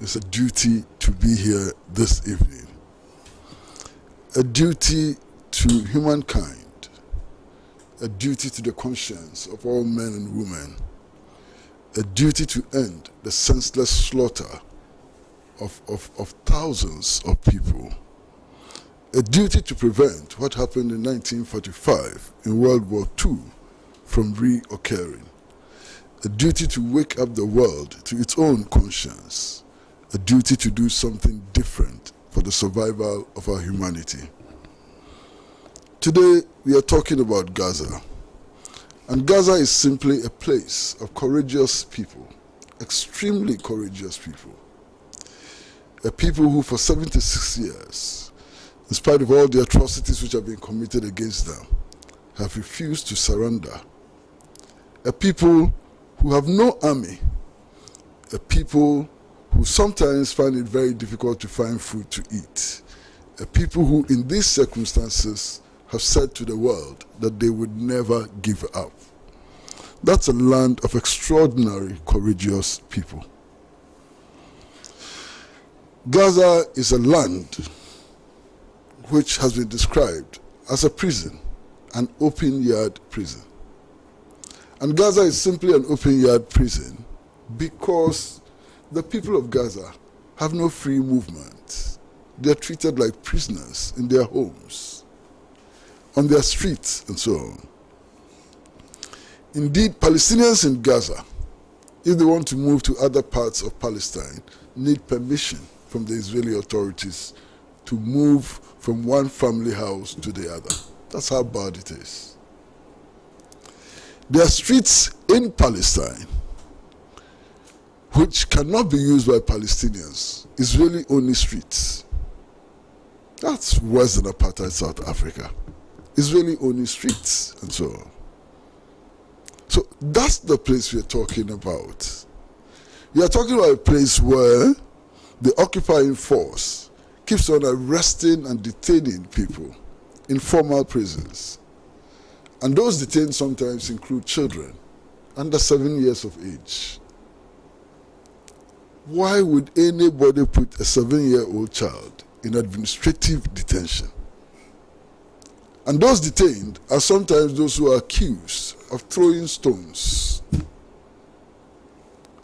it's a duty to be here this evening. A duty to humankind, a duty to the conscience of all men and women, a duty to end the senseless slaughter of thousands of people, a duty to prevent what happened in 1945 in World War II from reoccurring, a duty to wake up the world to its own conscience, a duty to do something different for the survival of our humanity. Today, we are talking about Gaza. And Gaza is simply a place of courageous people, extremely courageous people. A people who for 76 years, in spite of all the atrocities which have been committed against them, have refused to surrender. A people who have no army, a people who sometimes find it very difficult to find food to eat, a people who in these circumstances have said to the world that they would never give up. That's a land of extraordinary, courageous people. Gaza is a land which has been described as a prison, an open-yard prison. And Gaza is simply an open-yard prison because the people of Gaza have no free movement. They're treated like prisoners in their homes, on their streets, and so on. Indeed, Palestinians in Gaza, if they want to move to other parts of Palestine, need permission from the Israeli authorities to move from one family house to the other. That's how bad it is. There are streets in Palestine which cannot be used by Palestinians, Israeli-only streets. That's worse than apartheid South Africa. Israeli-only streets, and so on. So that's the place we're talking about. We are talking about a place where the occupying force keeps on arresting and detaining people in formal prisons. And those detained sometimes include children under 7 years of age. Why would anybody put a 7-year-old child in administrative detention? And those detained are sometimes those who are accused of throwing stones.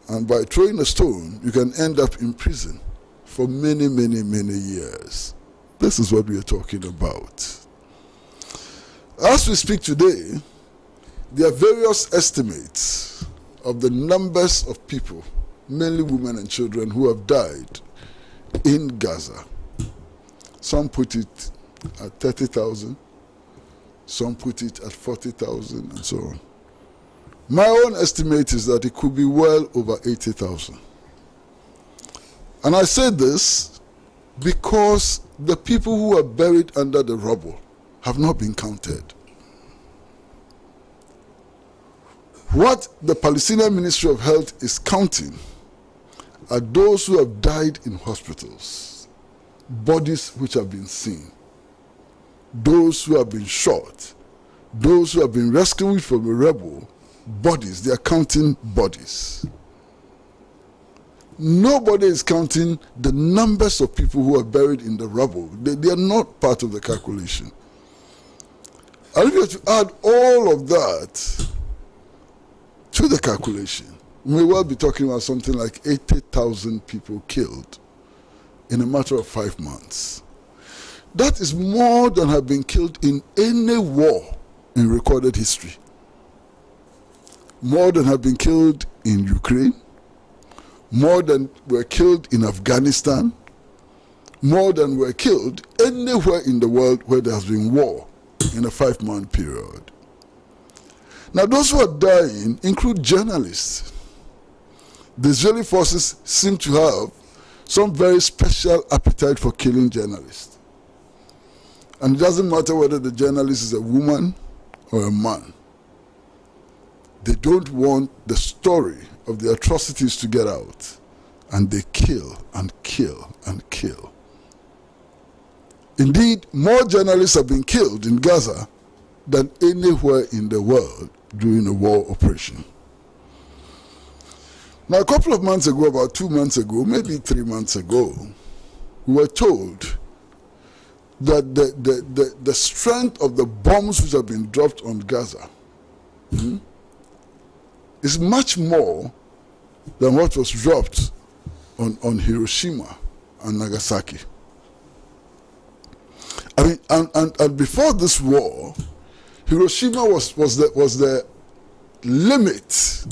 And by throwing a stone, you can end up in prison for many, many, many years. This is what we are talking about. As we speak today, there are various estimates of the numbers of people, mainly women and children, who have died in Gaza. Some put it at 30,000. Some put it at 40,000 and so on. My own estimate is that it could be well over 80,000. And I say this because the people who are buried under the rubble have not been counted. What the Palestinian Ministry of Health is counting are those who have died in hospitals, bodies which have been seen, those who have been shot, those who have been rescued from a rebel, bodies. They are counting bodies. Nobody is counting the numbers of people who are buried in the rubble. They are not part of the calculation. And if you have to add all of that to the calculation, we may well be talking about something like 80,000 people killed in a matter of 5 months. That is more than have been killed in any war in recorded history. More than have been killed in Ukraine, more than were killed in Afghanistan, more than were killed anywhere in the world where there has been war in a 5-month period. Now, those who are dying include journalists. The Israeli forces seem to have some very special appetite for killing journalists. And it doesn't matter whether the journalist is a woman or a man. They don't want the story of the atrocities to get out. And they kill and kill and kill. Indeed, more journalists have been killed in Gaza than anywhere in the world during a war operation. Now, a couple of months ago, about 2 months ago, maybe 3 months ago, we were told that the strength of the bombs which have been dropped on Gaza is much more than what was dropped on Hiroshima and Nagasaki. I mean, and before this war, Hiroshima was the limit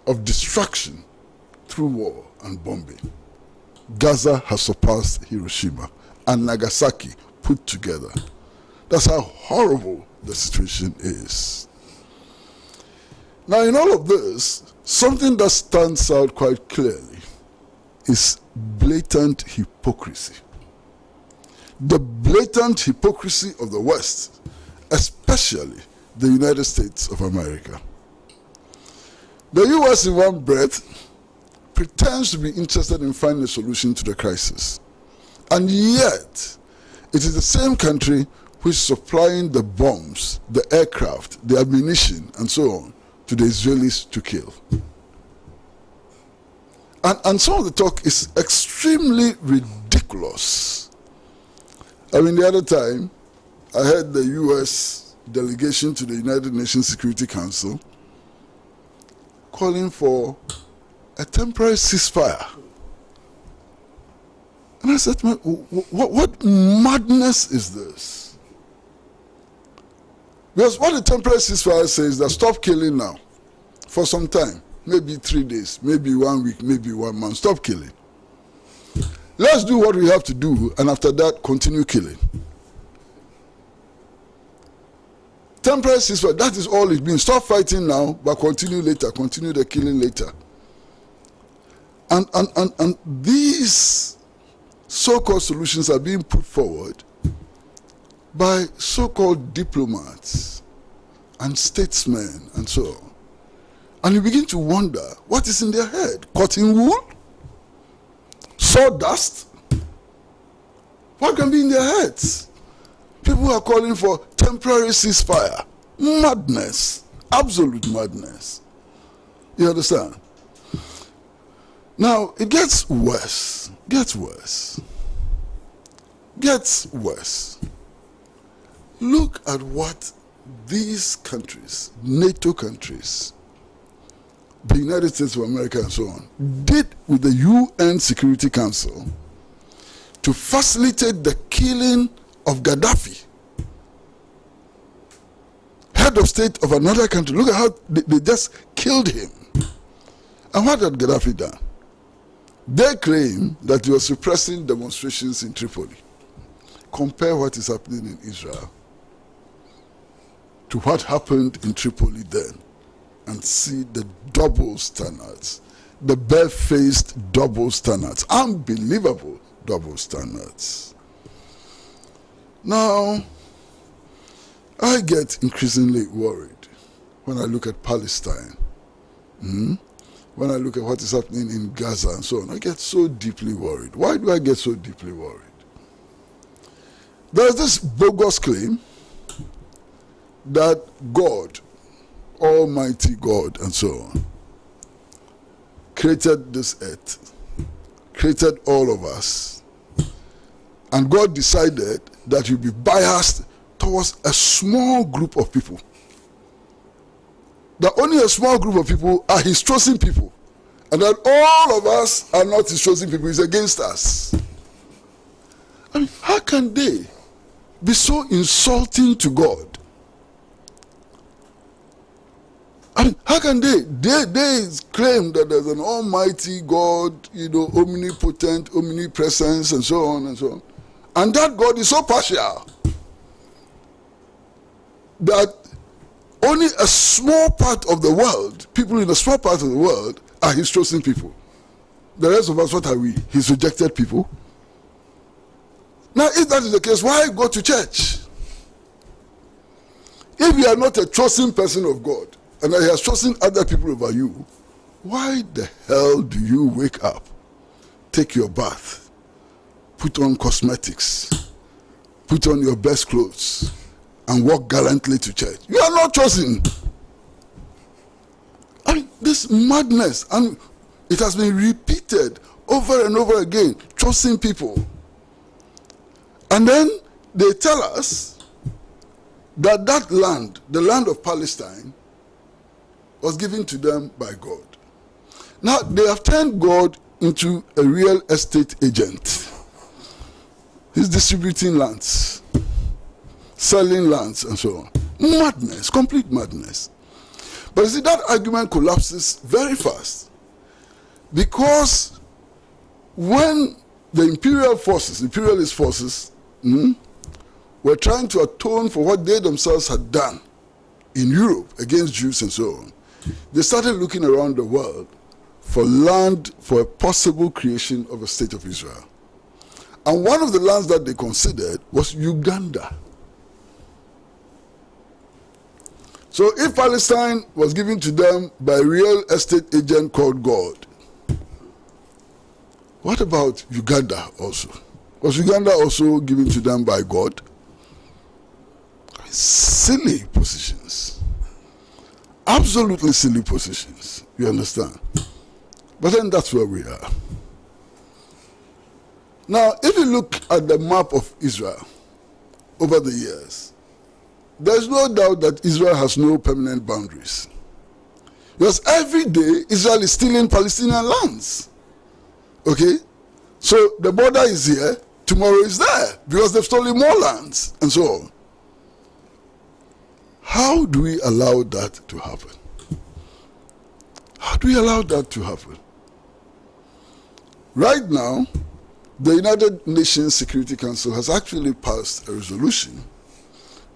of destruction through war and bombing. Gaza has surpassed Hiroshima and Nagasaki put together. That's how horrible the situation is. Now, in all of this, something that stands out quite clearly is blatant hypocrisy. The blatant hypocrisy of the West, especially the United States of America. The U.S. in one breath pretends to be interested in finding a solution to the crisis. And yet, it is the same country which is supplying the bombs, the aircraft, the ammunition, and so on, to the Israelis to kill. And some of the talk is extremely ridiculous. I mean, the other time, I heard the U.S. delegation to the United Nations Security Council calling for a temporary ceasefire. And I said, what madness is this? Because what the temporary ceasefire says is that stop killing now for some time, maybe 3 days, maybe 1 week, maybe 1 month, stop killing. Let's do what we have to do, and after that, continue killing. Temporary ceasefire, that is all it means. Stop fighting now, but continue later, continue the killing later. And these so-called solutions are being put forward by so-called diplomats and statesmen and so on. And you begin to wonder, what is in their head? Cotton wool? Sawdust? What can be in their heads? People are calling for temporary ceasefire. Madness. Absolute madness. You understand? Now, it gets worse. Gets worse. Gets worse. Look at what these countries, NATO countries, the United States of America and so on, did with the UN Security Council to facilitate the killing of Gaddafi, head of state of another country. Look at how they just killed him. And what had Gaddafi done? They claim that he was suppressing demonstrations in Tripoli. Compare what is happening in Israel to what happened in Tripoli then, and see the double standards, the bare-faced double standards, unbelievable double standards. Now, I get increasingly worried when I look at Palestine, when I look at what is happening in Gaza and so on. I get so deeply worried. Why do I get so deeply worried? There's this bogus claim that God, Almighty God and so on, created this earth, created all of us, and God decided that you'll be biased towards a small group of people. That only a small group of people are his chosen people, and that all of us are not his chosen people. He's against us. I mean, how can they be so insulting to God? I mean, how can they claim that there's an almighty God, omnipotent, omnipresence, and so on and so on, and that God is so partial that only a small part of the world, people in a small part of the world, are his chosen people. The rest of us, what are we? His rejected people? Now, if that is the case, why go to church? If you are not a chosen person of God, and that he has chosen other people over you, why the hell do you wake up, take your bath, put on cosmetics, put on your best clothes, and walk gallantly to church? You are not chosen. mean, this madness, and it has been repeated over and over again, choosing people. And then they tell us that that land, the land of Palestine, was given to them by God. Now, they have turned God into a real estate agent. He's distributing lands, selling lands, and so on. Madness, complete madness. But you see, that argument collapses very fast, because when the imperialist forces, were trying to atone for what they themselves had done in Europe against Jews and so on, they started looking around the world for land for a possible creation of a state of Israel. And one of the lands that they considered was Uganda. So if Palestine was given to them by a real estate agent called God, what about Uganda also? Was Uganda also given to them by God? Silly positions. Absolutely silly positions. You understand? But then that's where we are. Now, if you look at the map of Israel over the years, there's no doubt that Israel has no permanent boundaries. Because every day, Israel is stealing Palestinian lands. Okay? So the border is here, tomorrow is there, because they've stolen more lands, and so on. How do we allow that to happen? How do we allow that to happen? Right now, the United Nations Security Council has actually passed a resolution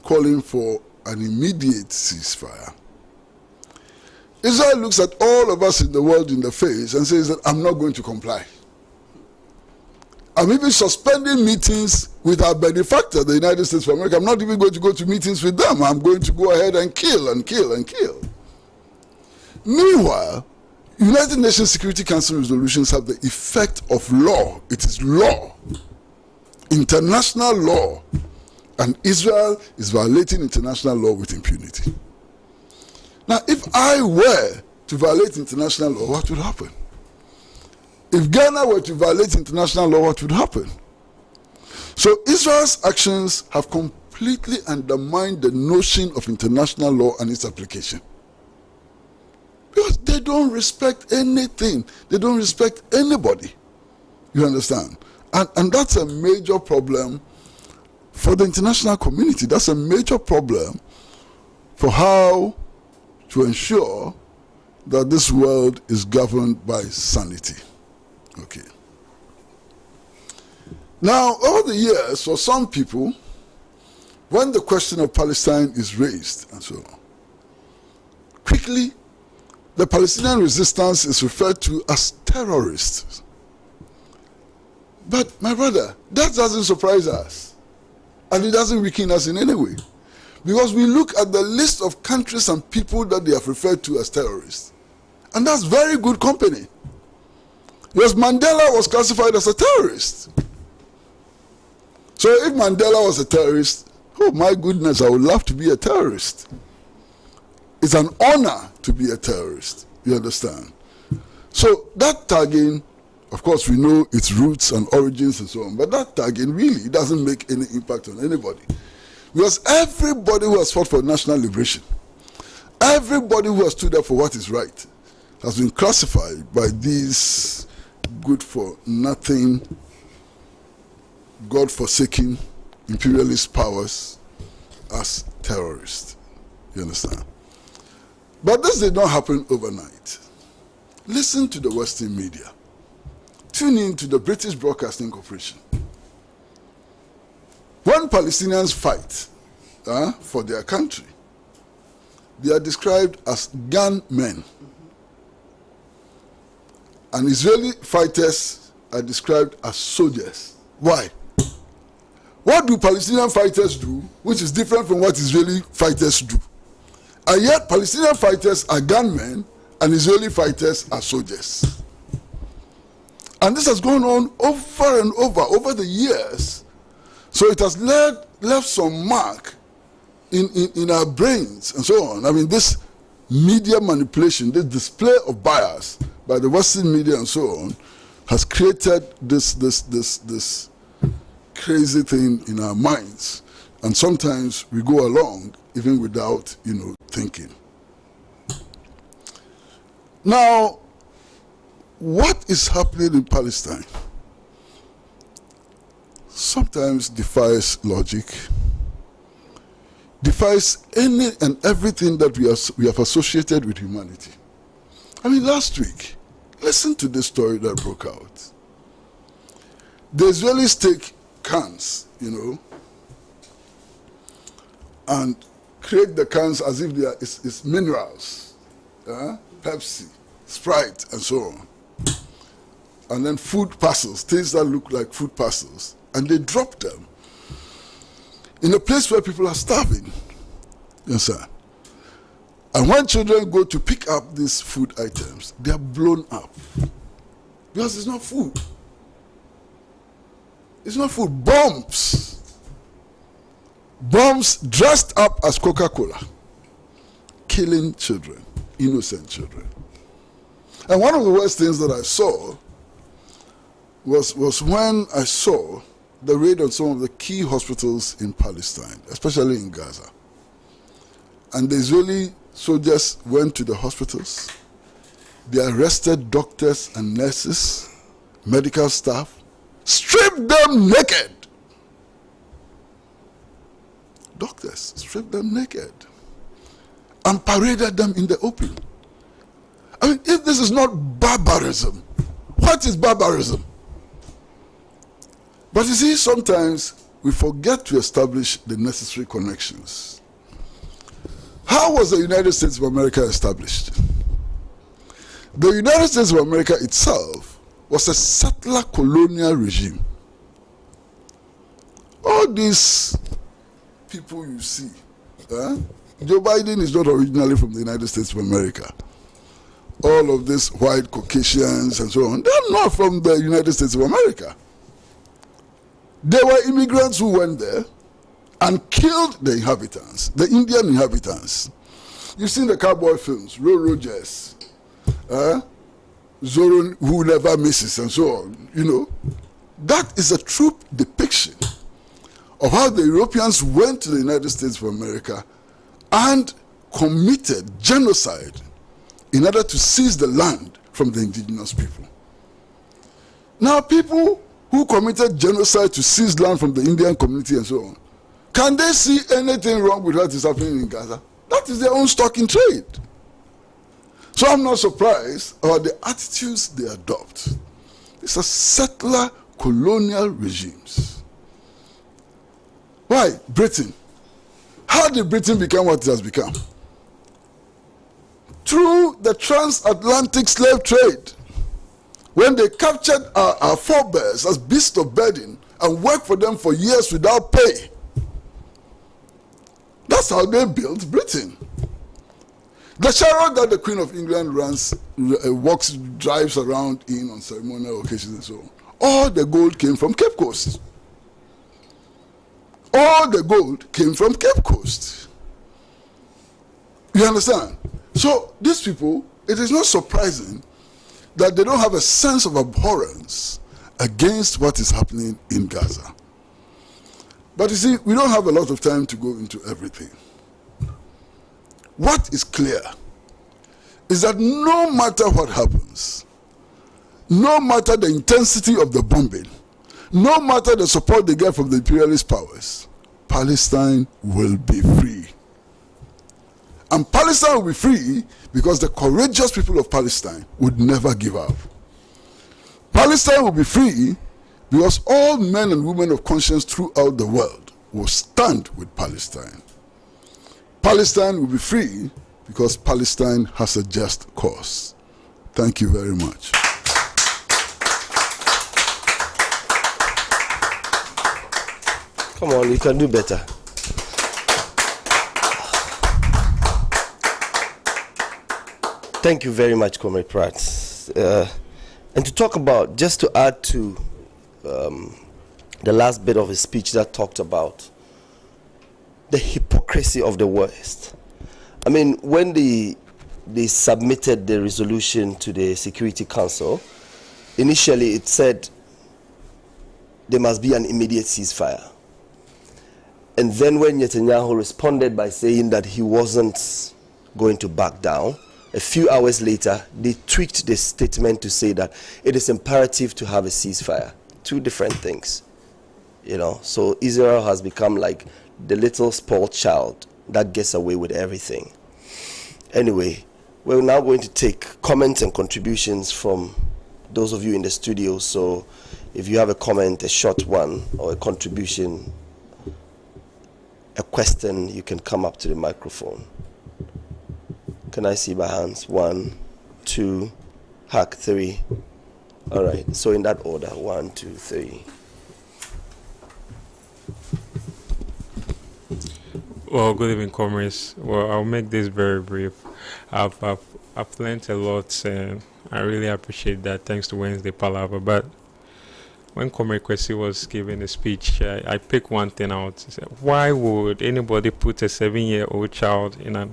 calling for an immediate ceasefire. Israel looks at all of us in the world in the face and says that I'm not going to comply. I'm even suspending meetings with our benefactor, the United States of America. I'm not even going to go to meetings with them. I'm going to go ahead and kill and kill and kill. Meanwhile, United Nations Security Council resolutions have the effect of law. It is law, international law, and Israel is violating international law with impunity. Now, if I were to violate international law, what would happen? If Ghana were to violate international law, what would happen? So Israel's actions have completely undermined the notion of international law and its application. Because they don't respect anything. They don't respect anybody. You understand? And that's a major problem for the international community. That's a major problem for how to ensure that this world is governed by sanity. Okay. Now, over the years, for some people, when the question of Palestine is raised and so on, quickly the Palestinian resistance is referred to as terrorists. But my brother, that doesn't surprise us, and it doesn't weaken us in any way, because we look at the list of countries and people that they have referred to as terrorists, and that's very good company. Because Mandela was classified as a terrorist. So if Mandela was a terrorist, oh my goodness, I would love to be a terrorist. It's an honor to be a terrorist, you understand? So that tagging, of course we know its roots and origins and so on, but that tagging really doesn't make any impact on anybody. Because everybody who has fought for national liberation, everybody who has stood up for what is right, has been classified by these good-for-nothing, God-forsaking imperialist powers as terrorists. You understand? But this did not happen overnight. Listen to the Western media. Tune in to the British Broadcasting Corporation. When Palestinians fight for their country, they are described as gunmen. And Israeli fighters are described as soldiers. Why? What do Palestinian fighters do, which is different from what Israeli fighters do? And yet Palestinian fighters are gunmen and Israeli fighters are soldiers. And this has gone on over and over the years. So it has left some mark in our brains and so on. I mean, this media manipulation, this display of bias by the Western media and so on, has created this crazy thing in our minds. And sometimes we go along even without, thinking. Now, what is happening in Palestine sometimes defies logic, defies any and everything that we have associated with humanity. I mean, last week, listen to this story that broke out. The Israelis take cans, and create the cans as if it's minerals, Pepsi, Sprite, and so on. And then food parcels, things that look like food parcels, and they drop them in a place where people are starving. Yes, sir. And when children go to pick up these food items, they are blown up. Because it's not food. It's not food. Bombs. Bombs dressed up as Coca-Cola. Killing children. Innocent children. And one of the worst things that I saw was when I saw the raid on some of the key hospitals in Palestine, especially in Gaza. And the Israeli soldiers went to the hospitals. They arrested doctors and nurses, medical staff, stripped them naked. Doctors stripped them naked and paraded them in the open. I mean, if this is not barbarism, what is barbarism? But you see, sometimes we forget to establish the necessary connections. How was the United States of America established? The United States of America itself was a settler colonial regime. All these people you see, Joe Biden is not originally from the United States of America. All of these white Caucasians and so on, they're not from the United States of America. They were immigrants who went there and killed the inhabitants, the Indian inhabitants. You've seen the cowboy films, Roy Rogers, Zorro Who Never Misses, and so on. That is a true depiction of how the Europeans went to the United States of America and committed genocide in order to seize the land from the indigenous people. Now, people who committed genocide to seize land from the Indian community and so on, can they see anything wrong with what is happening in Gaza? That is their own stock in trade. So I'm not surprised about the attitudes they adopt. These are settler colonial regimes. Why? Britain. How did Britain become what it has become? Through the transatlantic slave trade. When they captured our forebears as beasts of burden and worked for them for years without pay. That's how they built Britain. The chariot that the Queen of England drives around in on ceremonial occasions and so on, all the gold came from Cape Coast. All the gold came from Cape Coast. You understand? So these people, it is not surprising that they don't have a sense of abhorrence against what is happening in Gaza. But you see, we don't have a lot of time to go into everything. What is clear is that no matter what happens, no matter the intensity of the bombing, no matter the support they get from the imperialist powers, Palestine will be free. And Palestine will be free because the courageous people of Palestine would never give up. Palestine will be free because all men and women of conscience throughout the world will stand with Palestine. Palestine will be free because Palestine has a just cause. Thank you very much. Come on, you can do better. Thank you very much, Comrade Pratt. And to talk about, just to add to the last bit of his speech that talked about the hypocrisy of the West. I mean, when the they submitted the resolution to the Security Council, initially it said there must be an immediate ceasefire. And then when Netanyahu responded by saying that he wasn't going to back down, a few hours later, they tweaked the statement to say that it is imperative to have a ceasefire. Two different things, you know. So Israel has become like the little spoiled child that gets away with everything. Anyway, we're now going to take comments and contributions from those of you in the studio. So if you have a comment, a short one, or a contribution, a question, you can come up to the microphone. Can I see by hands? 1, 2, hack 3. All right, so in that order, 1, 2, 3. Well, good evening, comrades. Well, I'll make this very brief. I've learned a lot, and I really appreciate that. Thanks to Wednesday Palaver. But when Comrade Kwesi was giving a speech, I picked one thing out. Why would anybody put a 7-year-old child in an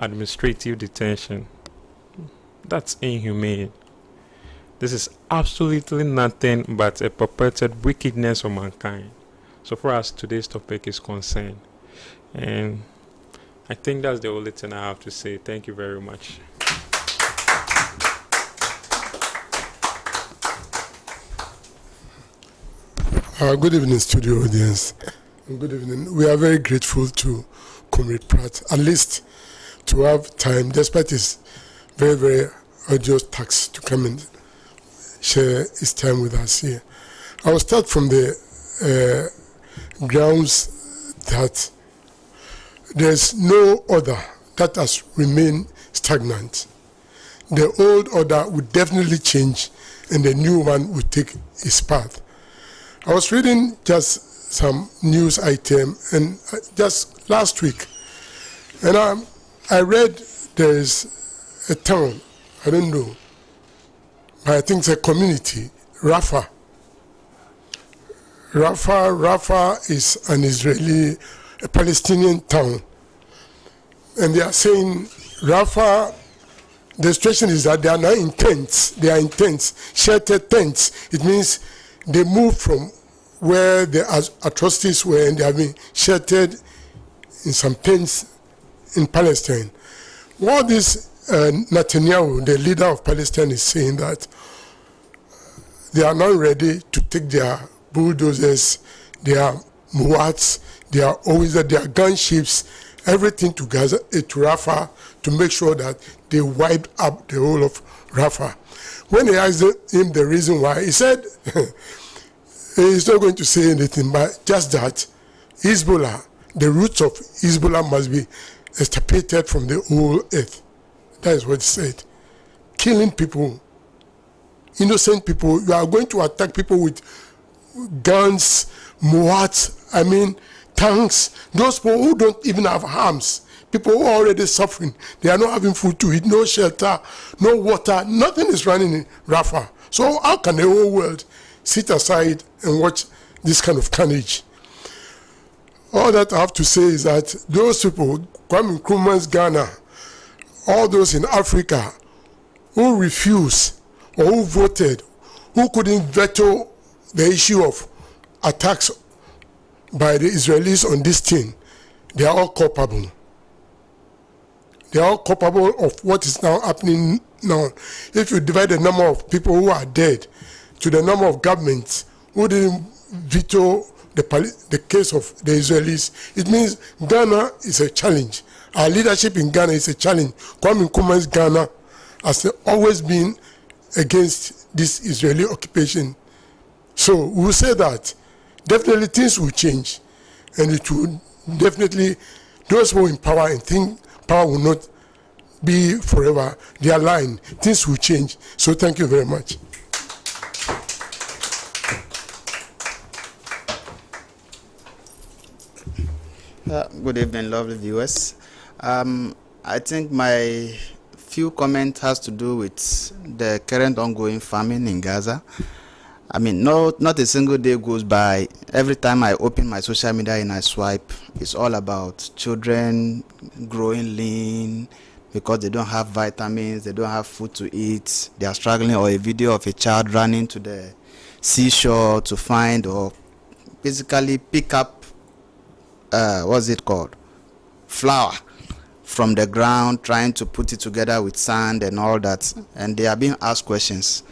administrative detention? That's inhumane. This is absolutely nothing but a perpetuated wickedness of mankind. So far as today's topic is concerned, and I think that's the only thing I have to say. Thank you very much. Good evening, studio audience. Good evening. We are very grateful to Comrade Pratt, at least to have time, despite his very, very arduous task, to come and share his time with us here. I will start from the grounds that there's no order that has remained stagnant. The old order would definitely change, and the new one would take its path. I was reading just some news item, and just last week, and I read there is a town, I don't know, but I think it's a community, Rafah. Rafah is an Israeli, a Palestinian town. And they are saying Rafah, the situation is that they are now in tents. They are in tents, sheltered tents. It means they moved from where the atrocities were, and they have been sheltered in some tents in Palestine. What this Netanyahu, the leader of Palestine, is saying that they are not ready to take their bulldozers, their muats, their always their gunships, everything to Gaza, to Rafah, to make sure that they wiped up the whole of Rafah. When they asked him the reason why, he said he's not going to say anything, but just that Hezbollah, the roots of Hezbollah must be extirpated from the whole earth. That is what he said. Killing people, innocent people. You are going to attack people with guns, muats, I mean, tanks. Those people who don't even have arms, people who are already suffering. They are not having food to eat, no shelter, no water. Nothing is running in Rafah. So how can the whole world sit aside and watch this kind of carnage? All that I have to say is that those people, Kwame Nkrumah's Ghana, all those in Africa who refused or who voted, who couldn't veto the issue of attacks by the Israelis on this thing, they are all culpable. They are all culpable of what is now happening now. If you divide the number of people who are dead to the number of governments who didn't veto the case of the Israelis, it means Ghana is a challenge. Our leadership in Ghana is a challenge. Kwame Nkrumah's Ghana has always been against this Israeli occupation. So we will say that definitely things will change, and it will definitely, those who are in power and think power will not be forever, they are lying. Things will change. So thank you very much. Good evening, lovely viewers. I think my few comments has to do with the current ongoing famine in Gaza. I mean, not a single day goes by. Every time I open my social media and I swipe, it's all about children growing lean, because they don't have vitamins, they don't have food to eat, they are struggling, or a video of a child running to the seashore to find or basically pick up what's it called, flour from the ground, trying to put it together with sand and all that, and they are being asked questions.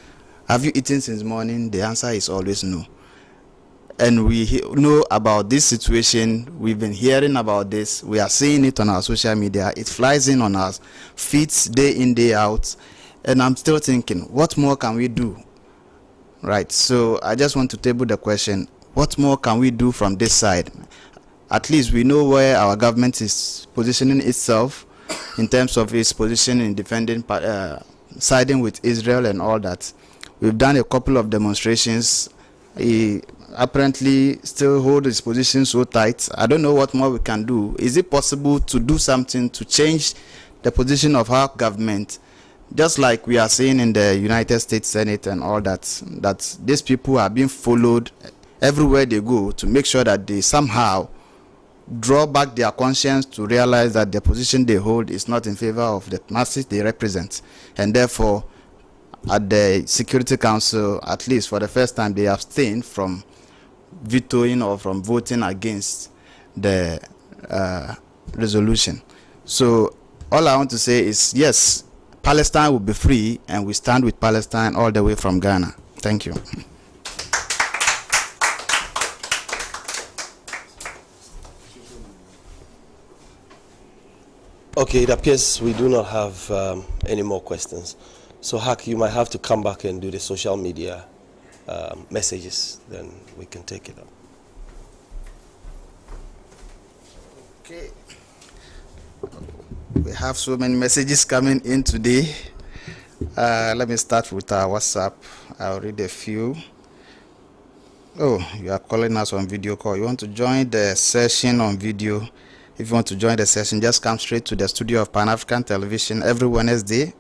Have you eaten since morning? The answer is always no. And we know about this situation. We've been hearing about this. We are seeing it on our social media. It flies in on our feeds day in, day out. And I'm still thinking, what more can we do? Right. So I just want to table the question, what more can we do from this side? At least we know where our government is positioning itself in terms of its position in defending, siding with Israel and all that. We've done a couple of demonstrations. He apparently still hold his position so tight. I don't know what more we can do. Is it possible to do something to change the position of our government, just like we are seeing in the United States Senate and all that, that these people are being followed everywhere they go to make sure that they somehow draw back their conscience to realize that the position they hold is not in favor of the masses they represent, and therefore at the Security Council, at least for the first time, they abstain from vetoing or from voting against the resolution. So all I want to say is, yes, Palestine will be free, and we stand with Palestine all the way from Ghana. Thank you. Okay, it appears we do not have any more questions. So, Hak, you might have to come back and do the social media messages, then we can take it up. Okay. We have so many messages coming in today. Let me start with our WhatsApp. I'll read a few. Oh, you are calling us on video call. You want to join the session on video? If you want to join the session, just come straight to the studio of Pan-African Television every Wednesday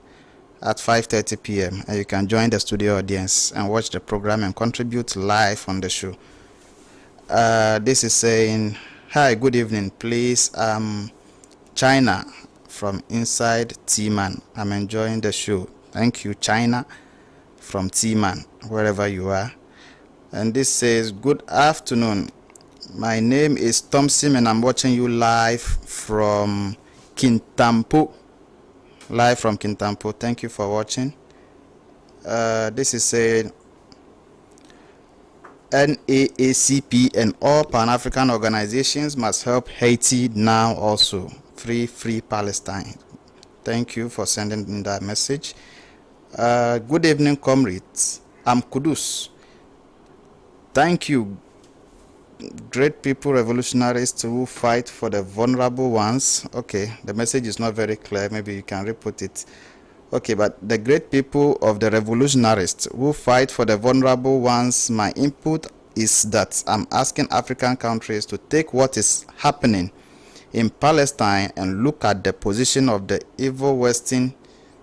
at 5:30 p.m. and you can join the studio audience and watch the program and contribute live on the show. This is saying, hi, good evening, please. China from inside T-Man. I'm enjoying the show. Thank you, China from T-Man, wherever you are. And this says, good afternoon. My name is Thompson and I'm watching you live from Kintampo. Live from Kintampo. Thank you for watching. This is saying, NAACP and all Pan-African organizations must help Haiti now also. Free Palestine. Thank you for sending in that message. Good evening, comrades. I'm Kudus. Thank you, great people, revolutionaries who fight for the vulnerable ones. Okay, the message is not very clear. Maybe you can re-put it. Okay, but the great people of the revolutionaries who fight for the vulnerable ones, my input is that I'm asking African countries to take what is happening in Palestine and look at the position of the evil Western,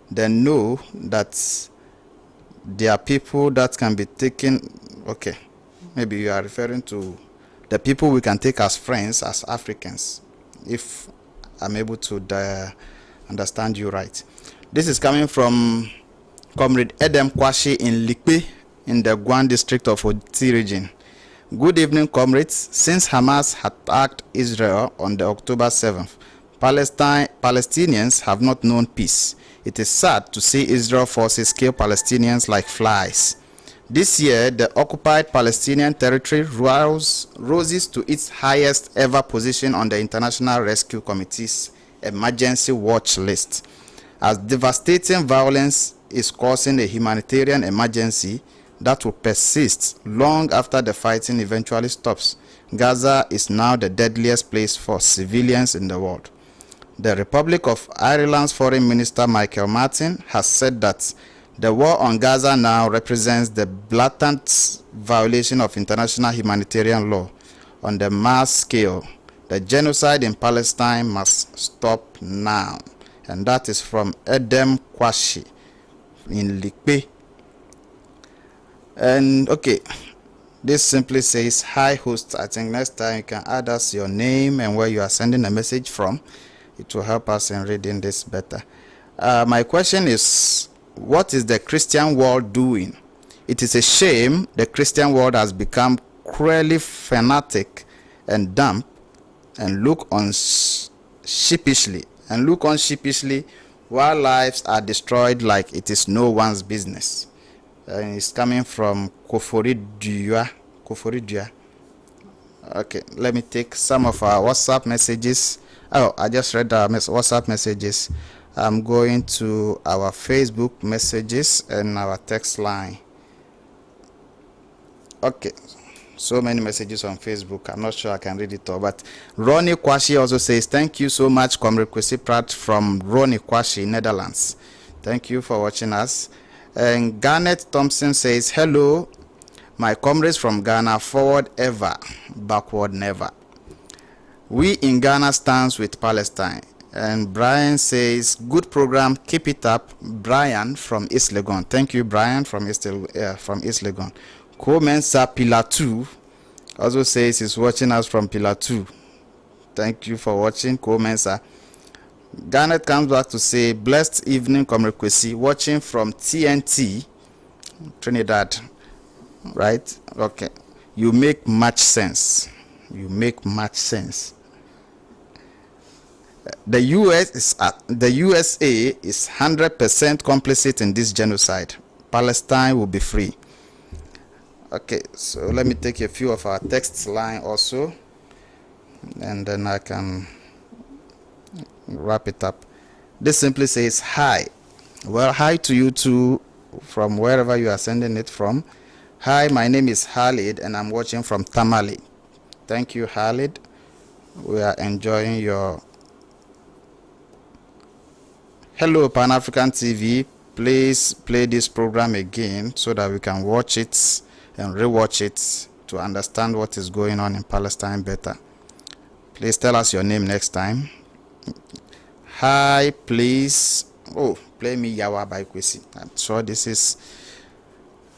then know that there are people that can be taken. Okay, maybe you are referring to the people we can take as friends, as Africans, if I'm able to understand you right. This is coming from Comrade Edem Kwesi in Likpe in the Guan district of Oti region. Good evening, comrades. Since Hamas attacked Israel on the October 7th, Palestinians have not known peace. It is sad to see Israel forces kill Palestinians like flies. This year, the occupied Palestinian territory roses to its highest ever position on the International Rescue Committee's emergency watch list. As devastating violence is causing a humanitarian emergency that will persist long after the fighting eventually stops, Gaza is now the deadliest place for civilians in the world. The Republic of Ireland's Foreign Minister Michael Martin has said that the war on Gaza now represents the blatant violation of international humanitarian law on the mass scale. The genocide in Palestine must stop now. And that is from Edem Kwesi in Likpe. And okay, this simply says, hi host. I think next time you can add us your name and where you are sending a message from. It will help us in reading this better. My question is, what is the Christian world doing? It is a shame the Christian world has become cruelly fanatic and dumb and look on sheepishly while lives are destroyed like it is no one's business. And it's coming from Kofori Dua. Okay, let me take some of our WhatsApp messages. Oh, I just read our WhatsApp messages. I'm going to our Facebook messages and our text line. Okay, so many messages on Facebook. I'm not sure I can read it all, but Ronnie Kwesi also says, thank you so much, Comrade Kwesi Pratt from Ronnie Kwesi, Netherlands. Thank you for watching us. And Garnet Thompson says, hello, my comrades from Ghana, forward ever, backward never. We in Ghana stands with Palestine. And Brian says, good program, keep it up. Brian from East Legon. Thank you, Brian from East Legon. Komensa Pillar 2 also says he's watching us from Pillar 2. Thank you for watching, Komensa. Garnet comes back to say, blessed evening, Comrade Kwesi, watching from TNT, Trinidad. Right? Okay. You make much sense. You make much sense. The USA is 100% complicit in this genocide. Palestine will be free. Okay, so let me take a few of our text line also, and then I can wrap it up. This simply says hi. Well, hi to you too from wherever you are sending it from. Hi, my name is Khalid and I'm watching from Tamale. Thank you, Khalid. We are enjoying your... Hello, Pan-African TV. Please play this program again so that we can watch it and rewatch it to understand what is going on in Palestine better. Please tell us your name next time. Hi, please. Oh, play me Yawa by Kwesi. I'm sure this is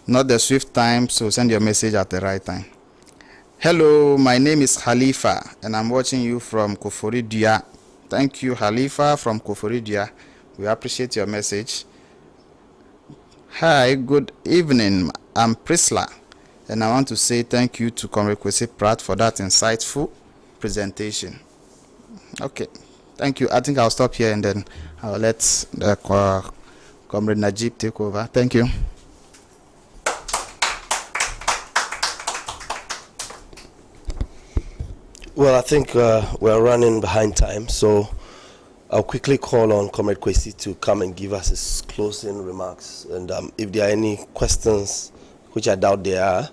not the swift time, so send your message at the right time. Hello, my name is Khalifa and I'm watching you from Kofori Dua. Thank you, Khalifa from Kofori Dua. We appreciate your message. Hi, good evening. I'm Prisla, and I want to say thank you to Comrade Kwesi Pratt for that insightful presentation. Okay, thank you. I think I'll stop here and then I'll let Comrade Najib take over. Thank you. Well, I think we're running behind time, so I'll quickly call on Comrade Kwesi to come and give us his closing remarks. And if there are any questions, which I doubt there are,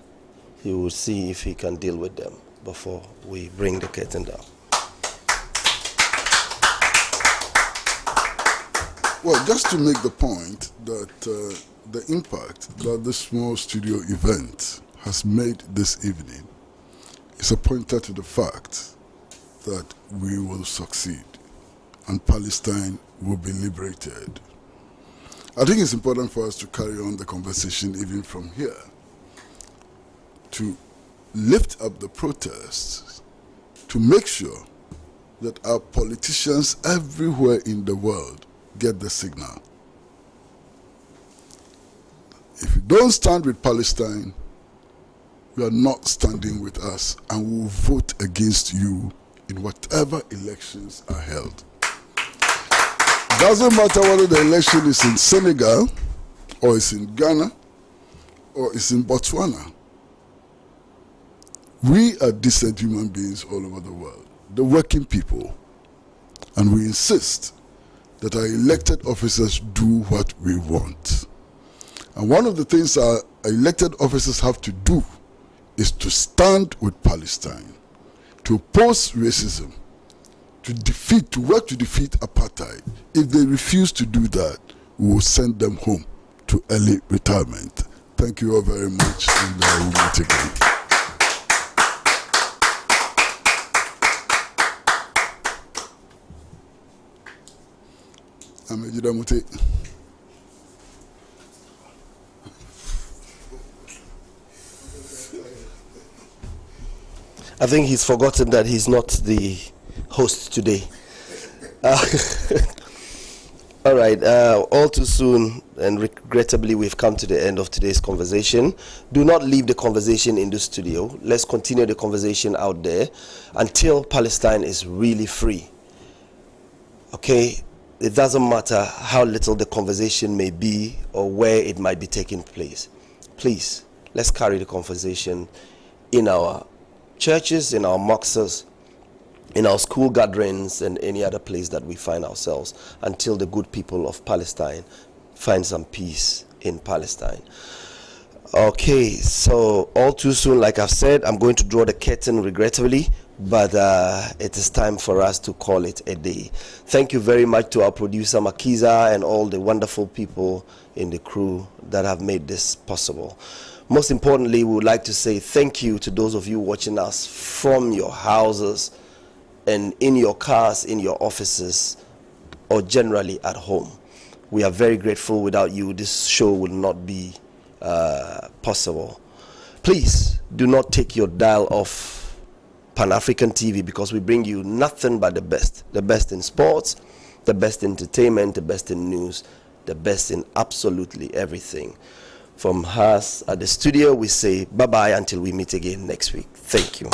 he will see if he can deal with them before we bring the curtain down. Well, just to make the point that the impact that this small studio event has made this evening is a pointer to the fact that we will succeed and Palestine will be liberated. I think it's important for us to carry on the conversation even from here, to lift up the protests, to make sure that our politicians everywhere in the world get the signal. If you don't stand with Palestine, you are not standing with us, and we will vote against you in whatever elections are held. Doesn't matter whether the election is in Senegal, or it's in Ghana, or it's in Botswana. We are decent human beings all over the world, the working people, and we insist that our elected officers do what we want. And one of the things our elected officers have to do is to stand with Palestine, to oppose racism, to work to defeat apartheid. If they refuse to do that, we will send them home to early retirement. Thank you all very much, and we will meet again. I think he's forgotten that he's not the host today. All right, all too soon and regrettably we've come to the end of today's conversation. Do not leave the conversation in the studio. Let's continue the conversation out there until Palestine is really free. Okay, it doesn't matter how little the conversation may be or where it might be taking place. Please, let's carry the conversation in our churches, in our mosques, in our school gatherings, and any other place that we find ourselves until the good people of Palestine find some peace in Palestine. Okay, so all too soon, like I've said, I'm going to draw the curtain regrettably, but it is time for us to call it a day. Thank you very much to our producer Makiza and all the wonderful people in the crew that have made this possible. Most importantly, we would like to say thank you to those of you watching us from your houses and in your cars, in your offices, or generally at home. We are very grateful. Without you, this show would not be possible. Please do not take your dial off Pan-African TV, because we bring you nothing but the best in sports, the best entertainment, the best in news, the best in absolutely everything. From us at the studio, we say bye-bye until we meet again next week. Thank you.